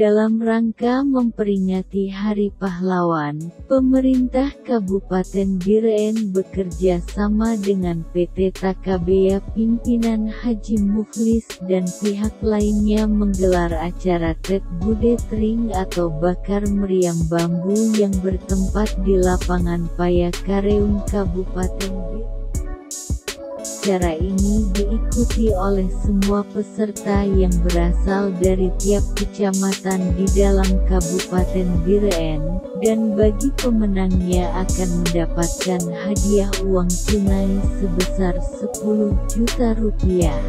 Dalam rangka memperingati Hari Pahlawan, pemerintah Kabupaten Biren bekerja sama dengan PT Takabea pimpinan Haji Mukhlis dan pihak lainnya menggelar acara Tet Bude Tring atau bakar meriam bambu yang bertempat di lapangan Payakareung Kabupaten Biren. Acara ini diikuti oleh semua peserta yang berasal dari tiap kecamatan di dalam Kabupaten Biren, dan bagi pemenangnya akan mendapatkan hadiah uang tunai sebesar 10 juta rupiah.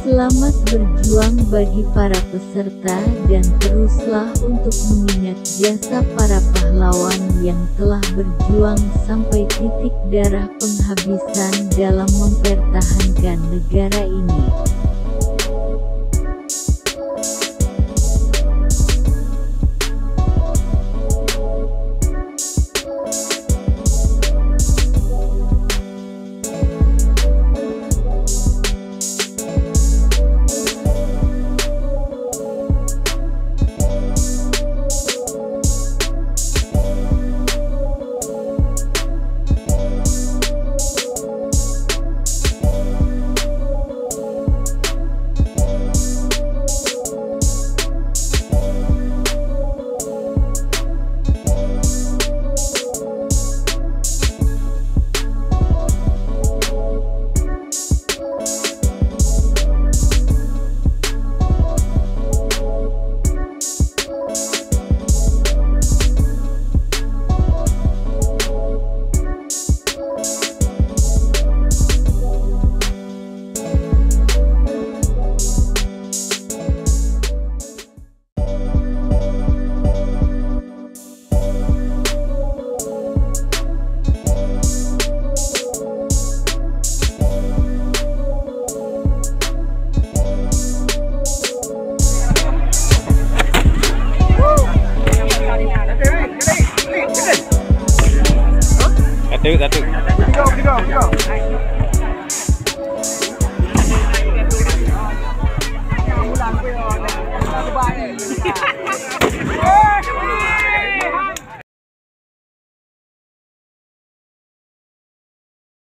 Selamat berjuang bagi para peserta dan teruslah untuk mengingat jasa para pahlawan yang telah berjuang sampai titik darah penghabisan dalam mempertahankan negara ini. Satu. Go.